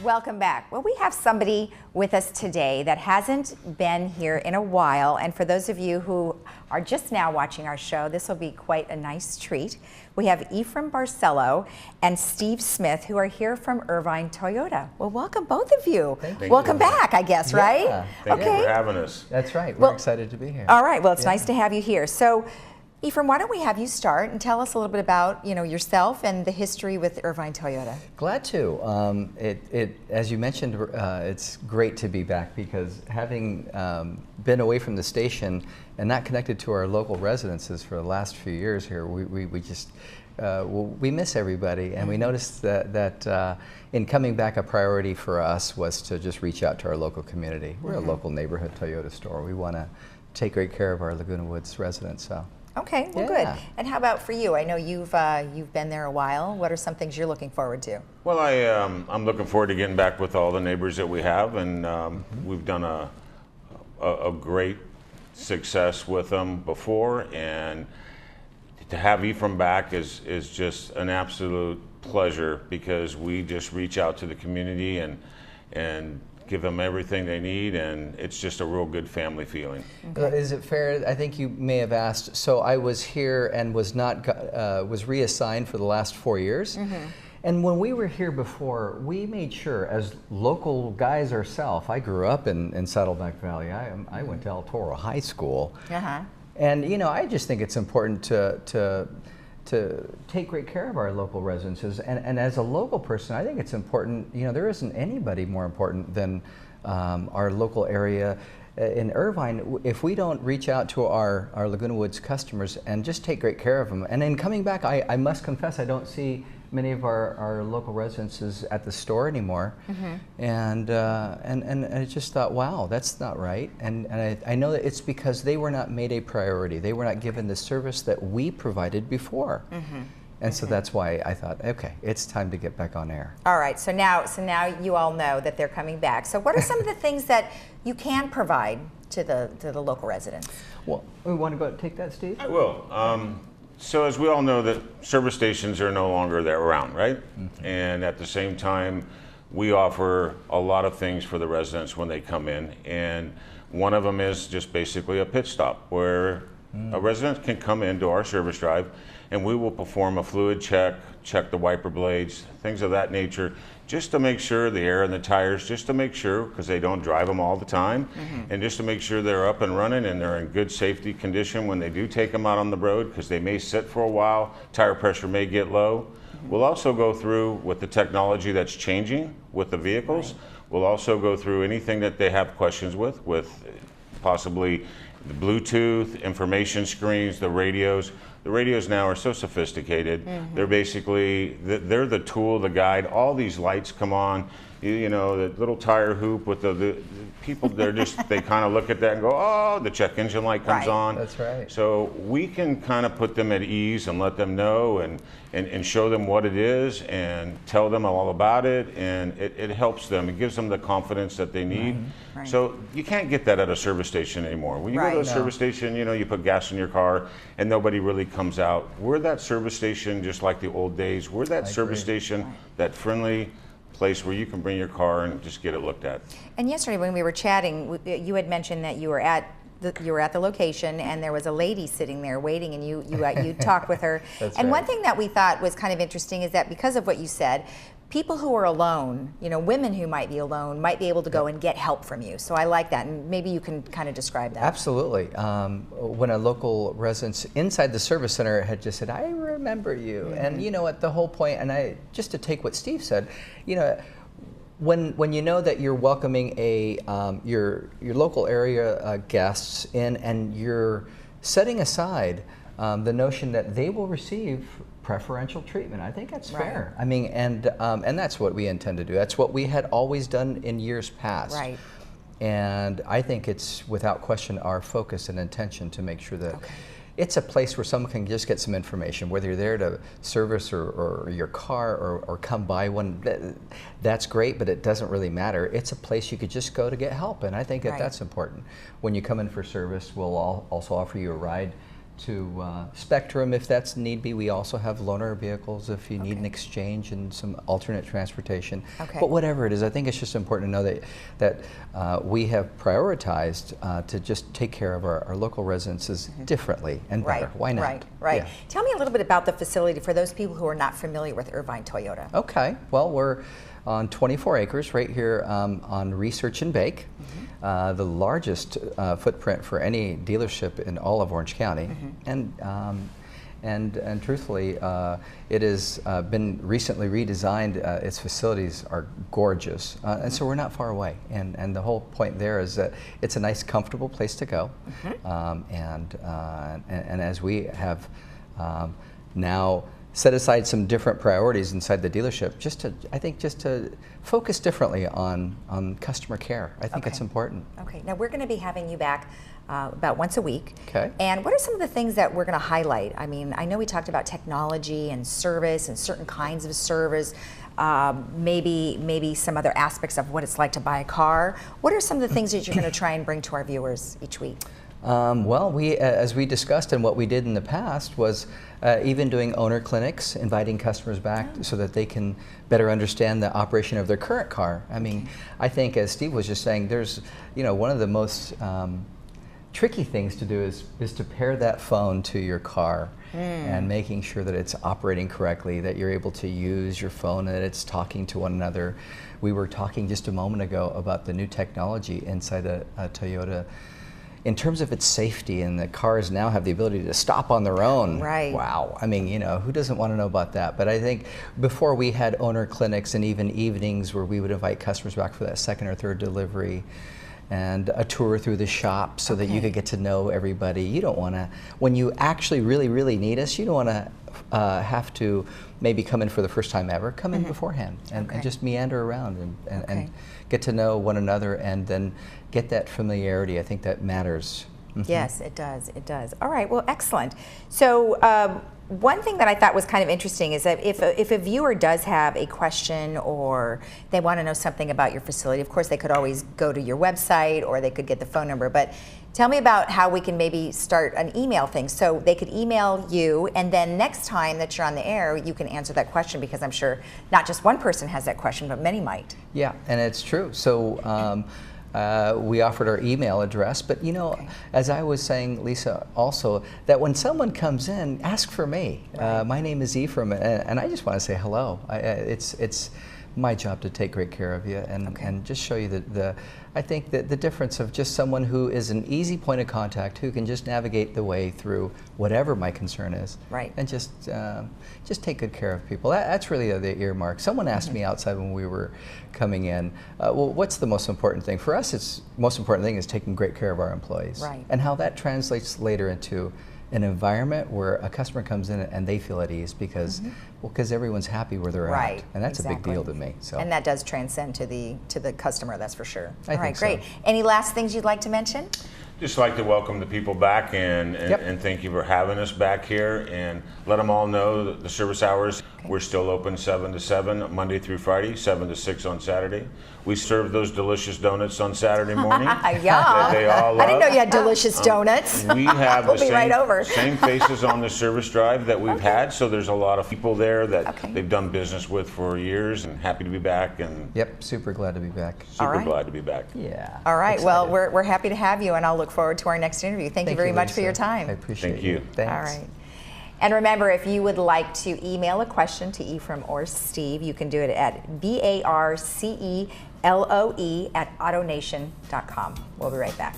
Welcome back. Well, we have somebody with us today that hasn't been here in a while, and for those of you who are just now watching our show, this will be quite a nice treat. We have Ephraim Barcelo and Steve Smith, who are here from Irvine Toyota. Well, welcome both of you. Thank you. Welcome back, I guess, right? Thank you for having us. That's right. We're excited to be here. All right. Well, it's nice to have you here. So, Ephraim, why don't we have you start and tell us a little bit about yourself and the history with Irvine Toyota. Glad to. As you mentioned, it's great to be back because having been away from the station and not connected to our local residences for the last few years here, we just we miss everybody, and we noticed that in coming back, a priority for us was to just reach out to our local community. We're a local neighborhood Toyota store. We want to take great care of our Laguna Woods residents. So. Okay, well, good. And how about for you? I know you've been there a while. What are some things you're looking forward to? Well, I'm looking forward to getting back with all the neighbors that we have, and we've done a great success with them before, and to have Ephraim back is just an absolute pleasure because we just reach out to the community and give them everything they need, and it's just a real good family feeling. Okay. Is it fair? I think you may have asked. So I was here and was reassigned for the last 4 years. And when we were here before, we made sure, as local guys ourselves, I grew up in Saddleback Valley. I went to El Toro High School. And I just think it's important to take great care of our local residences, and as a local person, I think it's important. There isn't anybody more important than our local area in Irvine. If we don't reach out to our Laguna Woods customers and just take great care of them, and in coming back, I must confess I don't see many of our local residences at the store anymore, and I just thought, wow, that's not right. And I know that it's because they were not made a priority. They were not given the service that we provided before. And so that's why I thought, okay, it's time to get back on air. All right, so now you all know that they're coming back. So what are some of the things that you can provide to the local residents? Well, we want to go take that, Steve? I will. So as we all know, that service stations are no longer there around, right? And at the same time, we offer a lot of things for the residents when they come in, and one of them is just basically a pit stop where a resident can come into our service drive and we will perform a fluid check the wiper blades, things of that nature, just to make sure the air in the tires, just to make sure, because they don't drive them all the time, and just to make sure they're up and running and they're in good safety condition when they do take them out on the road, because they may sit for a while, tire pressure may get low. We'll also go through with the technology that's changing with the vehicles. We'll also go through anything that they have questions with possibly the Bluetooth, information screens, the radios. The radios now are so sophisticated. They're basically, they're the tool, the guide. All these lights come on, the little tire hoop with the people, they kind of look at that and go, oh, the check engine light comes on. That's right. So we can kind of put them at ease and let them know and show them what it is and tell them all about it, and it helps them. It gives them the confidence that they need. So you can't get that at a service station anymore. When you go to a service station, you put gas in your car and nobody really comes out. We're that service station just like the old days. We're that service station, that friendly place where you can bring your car and just get it looked at. And yesterday when we were chatting, you had mentioned that you were at the location and there was a lady sitting there waiting, and you talked with her. And one thing that we thought was kind of interesting is that because of what you said, people who are alone, women who might be alone, might be able to go and get help from you. So I like that, and maybe you can kind of describe that. Absolutely. When a local resident inside the service center had just said, I remember you. And at the whole point, and just to take what Steve said, when you know that you're welcoming your local area guests in, and you're setting aside the notion that they will receive preferential treatment, I think that's fair. I mean, and that's what we intend to do. That's what we had always done in years past. And I think it's without question our focus and intention to make sure that it's a place where someone can just get some information, whether you're there to service or your car or come by one. That's great, but it doesn't really matter. It's a place you could just go to get help, and I think that's important. When you come in for service, we'll also offer you a ride Spectrum if that's need be. We also have loaner vehicles if you need an exchange and some alternate transportation. Okay. But whatever it is, I think it's just important to know that we have prioritized to just take care of our local residences differently and better. Why not? Right. Yeah. Tell me a little bit about the facility for those people who are not familiar with Irvine Toyota. Okay. Well, we're on 24 acres right here on Research and Bake, the largest footprint for any dealership in all of Orange County, and truthfully, it has been recently redesigned. Its facilities are gorgeous, and so we're not far away. And the whole point there is that it's a nice, comfortable place to go, and as we have now set aside some different priorities inside the dealership, I think just to focus differently on customer care. I think it's important. Okay, now we're going to be having you back about once a week. Okay. And what are some of the things that we're going to highlight? I mean, I know we talked about technology and service and certain kinds of service, maybe some other aspects of what it's like to buy a car. What are some of the things that you're going to try and bring to our viewers each week? Well, as we discussed and what we did in the past was even doing owner clinics, inviting customers back so that they can better understand the operation of their current car. I mean, I think as Steve was just saying, there's, one of the most tricky things to do is to pair that phone to your car and making sure that it's operating correctly, that you're able to use your phone and that it's talking to one another. We were talking just a moment ago about the new technology inside a Toyota in terms of its safety, and the cars now have the ability to stop on their own. Right. Wow. I mean, who doesn't want to know about that? But I think before we had owner clinics and even evenings where we would invite customers back for that second or third delivery and a tour through the shop so that you could get to know everybody. You don't want to, when you actually really, really need us, you don't want to have to maybe come in for the first time ever. Come in beforehand and just meander around and get to know one another and then get that familiarity. I think that matters. Yes, it does. It does. All right. Well, excellent. So one thing that I thought was kind of interesting is that if a viewer does have a question or they want to know something about your facility, of course they could always go to your website or they could get the phone number. But tell me about how we can maybe start an email thing. So they could email you, and then next time that you're on the air, you can answer that question, because I'm sure not just one person has that question, but many might. Yeah, and it's true. So we offered our email address, but as I was saying, Lisa, also, that when someone comes in, ask for me. My name is Ephraim, and I just want to say hello. It's my job to take great care of you and just show you I think that the difference of just someone who is an easy point of contact, who can just navigate the way through whatever my concern is, and just take good care of people. That's really the earmark. Someone asked me outside when we were coming in, well, what's the most important thing? For us, it's most important thing is taking great care of our employees, and how that translates later into an environment where a customer comes in and they feel at ease because everyone's happy where they're at, and that's a big deal to me. So, and that does transcend to the customer, that's for sure. All right, think great. Any last things you'd like to mention? Just like to welcome the people back and thank you for having us back here, and let them all know that the service hours, we're still open 7 to 7 Monday through Friday, 7 to 6 on Saturday. We serve those delicious donuts on Saturday morning. That they all love. I didn't know you had delicious donuts. We have we'll the be right over. same faces on the service drive that we've had, so there's a lot of people there that they've done business with for years, and happy to be back. And super glad to be back. Super glad to be back. Yeah. All right, excited. well, we're happy to have you, and I'll look forward to our next interview. Thank you very much for your time. I appreciate Thank you. Thanks. All right. And remember, if you would like to email a question to Ephraim or Steve, you can do it at barceloe@autonation.com. We'll be right back.